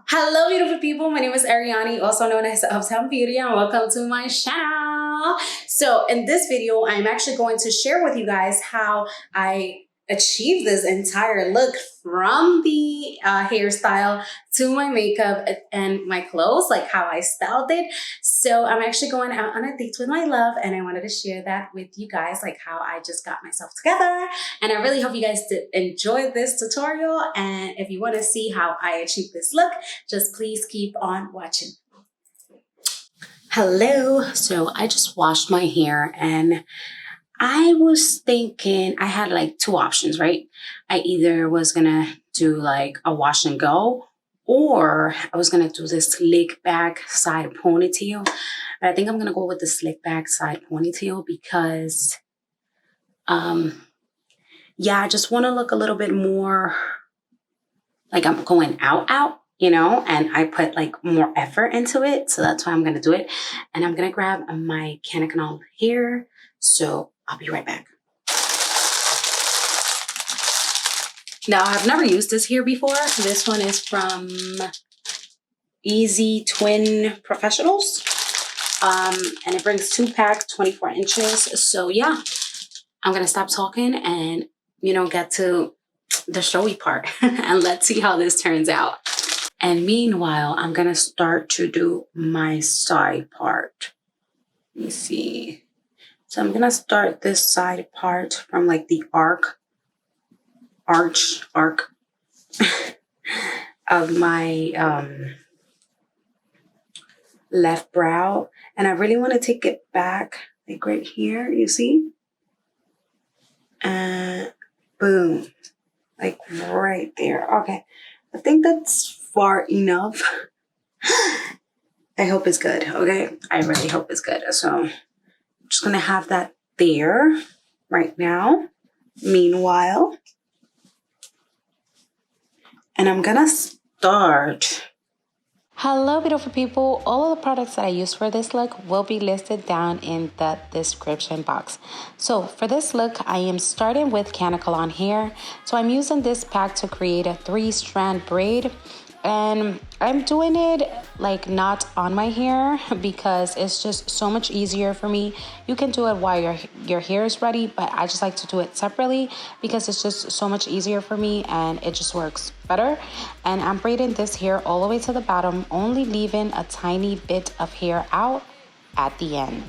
Hello beautiful people, my name is Ariani, also known as Uptown Beauty, and welcome to my channel. So in this video, I'm actually going to share with you guys how I achieved this entire look from the hairstyle to my makeup and my clothes, like how I styled it. So I'm actually going out on a date with my love, and I wanted to share that with you guys, like how I just got myself together. And I really hope you guys did enjoy this tutorial, and if you want to see how I achieved this look, just please keep on watching. Hello. So I just washed my hair, and I was thinking I had like two options, right? I either was gonna do like a wash and go, or I was gonna do this slick back side ponytail. But I think I'm gonna go with the slick back side ponytail because yeah, I just want to look a little bit more like I'm going out, you know, and I put like more effort into it. So that's why I'm going to do it. And I'm going to grab my Canacol here. So I'll be right back. Now, I've never used this here before. This one is from Easy Twin Professionals. And it brings 2-pack, 24 inches. So yeah, I'm going to stop talking and, you know, get to the showy part and let's see how this turns out. And meanwhile, I'm gonna start to do my side part. Let me see. So I'm gonna start this side part from like the arc of my left brow. And I really want to take it back like right here, you see? And boom. Like right there. Okay. I think that's far enough. I hope it's good. Okay. I really hope it's good. So I'm just going to have that there right now. Meanwhile. And I'm going to start. Hello beautiful people, all of the products that I use for this look will be listed down in the description box. So for this look, I am starting with Canacol hair. So I'm using this pack to create a 3-strand braid, and I'm doing it like not on my hair because it's just so much easier for me. You can do it while your hair is ready, but I just like to do it separately because it's just so much easier for me and it just works better. And I'm braiding this hair all the way to the bottom, only leaving a tiny bit of hair out at the end.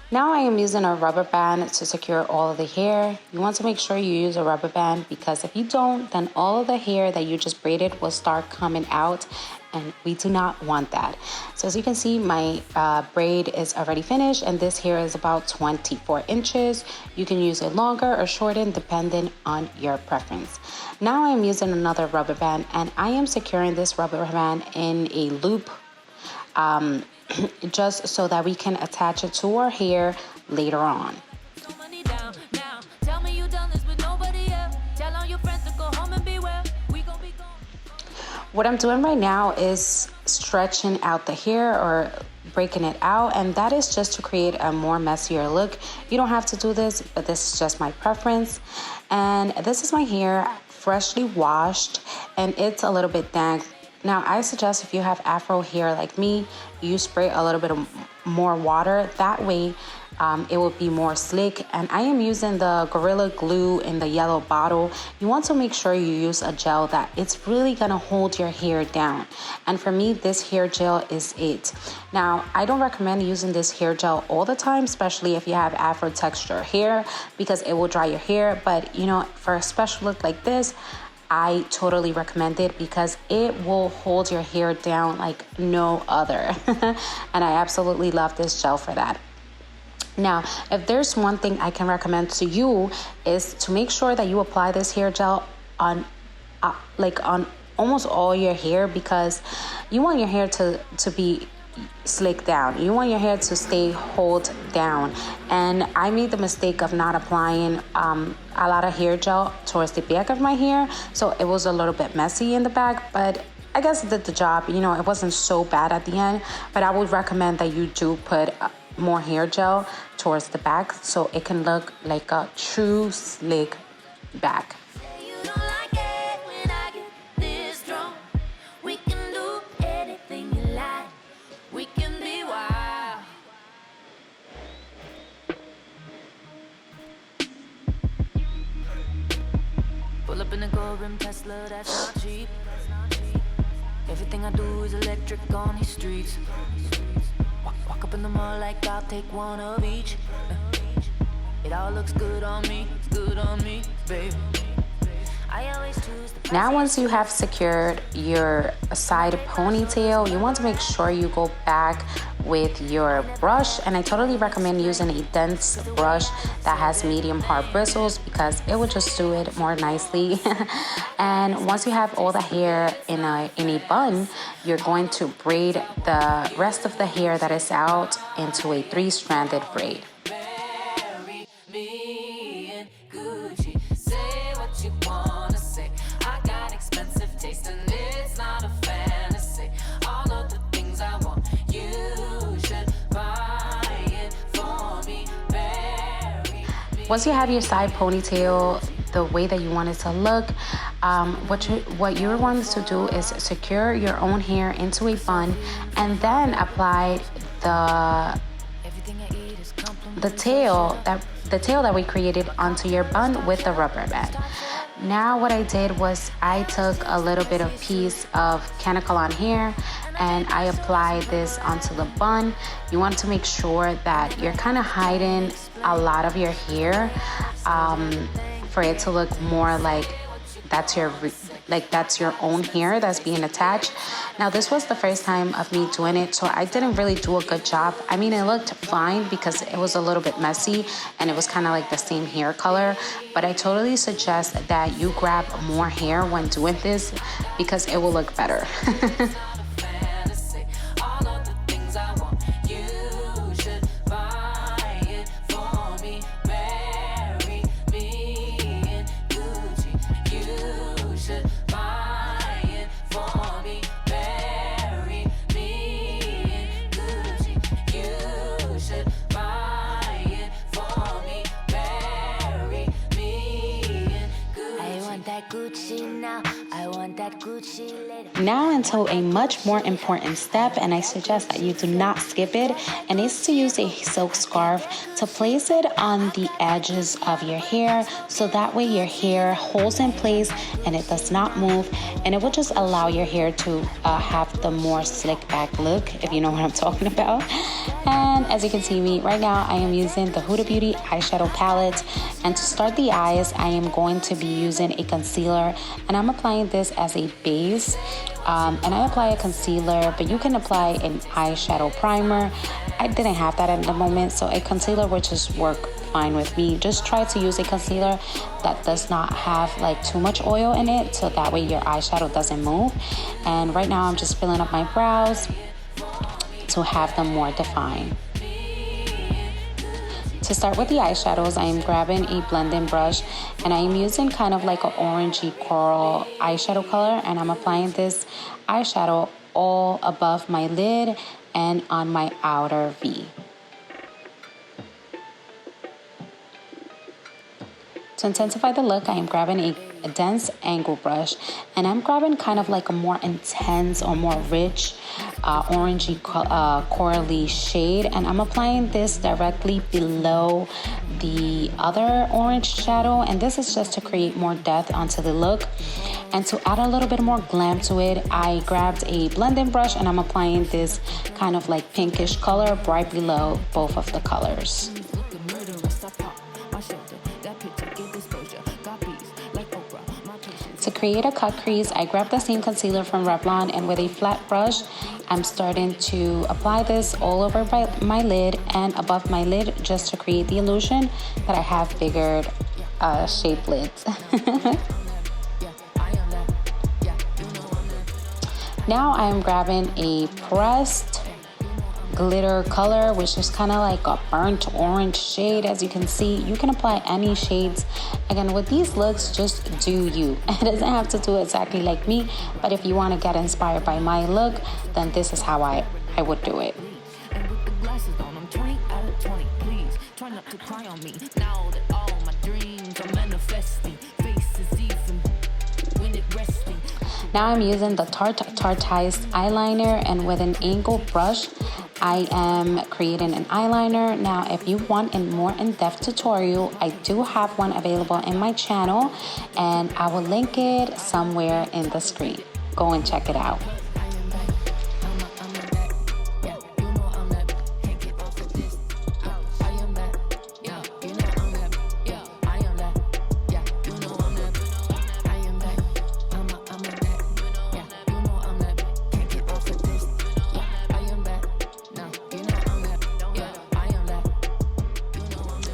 Now I am using a rubber band to secure all of the hair. You want to make sure you use a rubber band because if you don't, then all of the hair that you just braided will start coming out, and we do not want that. So as you can see, my braid is already finished, and this hair is about 24 inches. You can use it longer or shorten depending on your preference. Now I am using another rubber band, and I am securing this rubber band in a loop just so that we can attach it to our hair later on. What I'm doing right now is stretching out the hair or breaking it out, and that is just to create a more messier look. You don't have to do this, but this is just my preference. And this is my hair freshly washed, and it's a little bit dank. Now, I suggest if you have afro hair like me, you spray a little bit of more water. That way, it will be more slick. And I am using the Gorilla Glue in the yellow bottle. You want to make sure you use a gel that it's really gonna hold your hair down. And for me, this hair gel is it. Now, I don't recommend using this hair gel all the time, especially if you have afro texture hair, because it will dry your hair. But you know, for a special look like this, I totally recommend it because it will hold your hair down like no other. And I absolutely love this gel for that. Now, if there's one thing I can recommend to you is to make sure that you apply this hair gel on on almost all your hair, because you want your hair to be slick down. You want your hair to stay hold down. And I made the mistake of not applying a lot of hair gel towards the back of my hair, so it was a little bit messy in the back, but I guess it did the job. You know, it wasn't so bad at the end, but I would recommend that you do put more hair gel towards the back so it can look like a true slick back. Pull up in a gold rim Tesla, that's not cheap. Everything I do is electric on these streets. Walk up in the mall like I'll take one of each. It all looks good on me, babe. Now once you have secured your side ponytail, you want to make sure you go back with your brush, and I totally recommend using a dense brush that has medium hard bristles because it will just do it more nicely. And once you have all the hair in a bun, you're going to braid the rest of the hair that is out into a 3-stranded braid. Once you have your side ponytail the way that you want it to look, what you're wanting to do is secure your own hair into a bun and then apply the tail that we created onto your bun with the rubber band. Now what I did was I took a little bit of piece of Canacolon hair and I applied this onto the bun. You want to make sure that you're kind of hiding a lot of your hair for it to look more like that's your own hair that's being attached. Now this was the first time of me doing it, so I didn't really do a good job. I mean, it looked fine because it was a little bit messy and it was kind of like the same hair color, but I totally suggest that you grab more hair when doing this because it will look better. Now into a much more important step, and I suggest that you do not skip it, and it's to use a silk scarf to place it on the edges of your hair so that way your hair holds in place and it does not move, and it will just allow your hair to have the more slick back look, if you know what I'm talking about. And as you can see me right now, I am using the Huda Beauty eyeshadow palette, and to start the eyes I am going to be using a concealer, and I'm applying this as a base. And I apply a concealer, but you can apply an eyeshadow primer. I didn't have that at the moment, so a concealer would just work fine with me. Just try to use a concealer that does not have like too much oil in it, so that way your eyeshadow doesn't move. And right now I'm just filling up my brows to have them more defined. To start with the eyeshadows, I am grabbing a blending brush and I am using kind of like an orangey coral eyeshadow color, and I'm applying this eyeshadow all above my lid and on my outer V. To intensify the look, I am grabbing a dense angle brush, and I'm grabbing kind of like a more intense or more rich orangey corally shade, and I'm applying this directly below the other orange shadow, and this is just to create more depth onto the look. And to add a little bit more glam to it, I grabbed a blending brush and I'm applying this kind of like pinkish color right below both of the colors. To create a cut crease, I grabbed the same concealer from Revlon, and with a flat brush, I'm starting to apply this all over my lid and above my lid just to create the illusion that I have bigger shaped lids. Now I am grabbing a pressed glitter color, which is kind of like a burnt orange shade. As you can see, you can apply any shades. Again, with these looks, just do you. It doesn't have to do exactly like me, but if you want to get inspired by my look, then this is how I would do it. And with the glasses on, I'm 20 out of 20, please. Try not to cry on me. Now that all my dreams are manifesting, faces even when it resting. Now I'm using the Tarteist eyeliner, and with an angled brush, I am creating an eyeliner. Now, if you want a more in-depth tutorial, I do have one available in my channel, and I will link it somewhere in the screen. Go and check it out.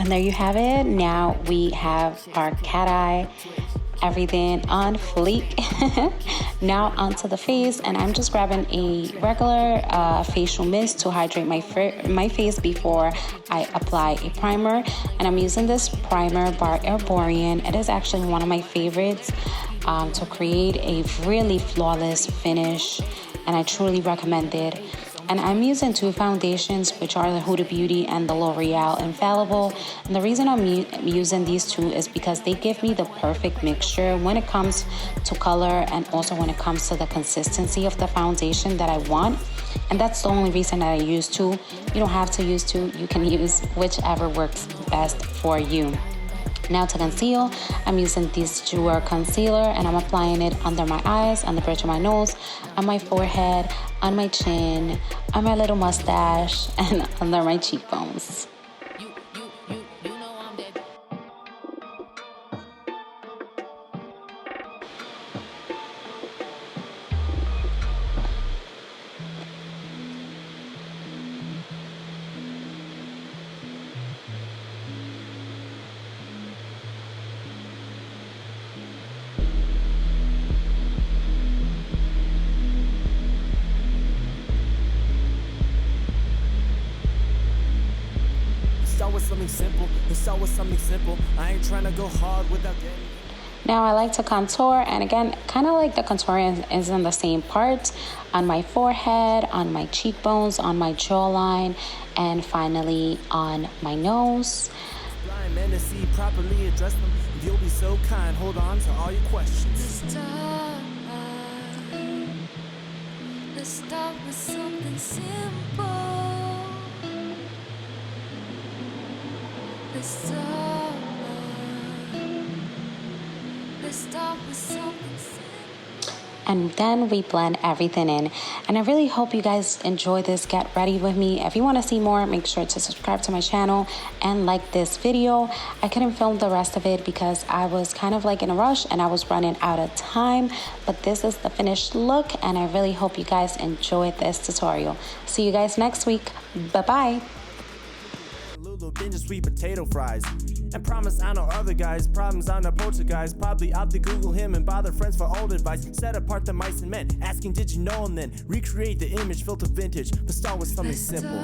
And there you have it. Now we have our cat eye, everything on fleek. Now onto the face, and I'm just grabbing a regular facial mist to hydrate my face before I apply a primer. And I'm using this primer by Herborian. It is actually one of my favorites to create a really flawless finish, and I truly recommend it. And I'm using two foundations, which are the Huda Beauty and the L'Oreal Infallible. And the reason I'm using these two is because they give me the perfect mixture when it comes to color, and also when it comes to the consistency of the foundation that I want. And that's the only reason that I use two. You don't have to use two. You can use whichever works best for you. Now to conceal, I'm using this Jouer concealer, and I'm applying it under my eyes, on the bridge of my nose, on my forehead, on my chin, on my little mustache, and under my cheekbones. Something simple. Let's start with something simple. I ain't trying to go hard without getting. Now I like to contour, and again, kind of like the contouring is in the same parts, on my forehead, on my cheekbones, on my jawline, and finally on my nose. Blind men to see properly address them. You'll be so kind. Hold on to all your questions. Let's start with something simple. Let's start with something simple. And then we blend everything in. And I really hope you guys enjoy this. Get ready with me. If you want to see more, make sure to subscribe to my channel and like this video. I couldn't film the rest of it because I was kind of like in a rush and I was running out of time. But this is the finished look, and I really hope you guys enjoyed this tutorial. See you guys next week. Bye-bye. Binge of sweet potato fries. And promise I know other guys, problems on the guys, probably out to Google him and bother friends for old advice. Set apart the mice and men, asking did you know, and then recreate the image, filter vintage, but start with something simple.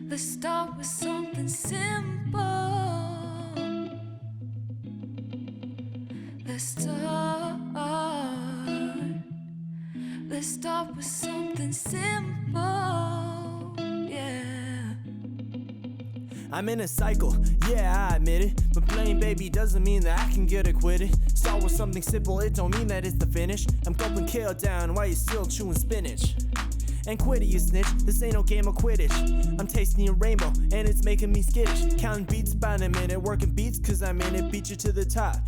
Let's start with something simple. Let's start with something simple. I'm in a cycle, yeah, I admit it. But playing baby doesn't mean that I can get acquitted. Start with something simple, it don't mean that it's the finish. I'm gulping kale down while you're still chewing spinach. And quit it, you snitch, this ain't no game of Quidditch. I'm tasting a rainbow, and it's making me skittish. Counting beats by a minute, working beats cause I'm in it, beat you to the top.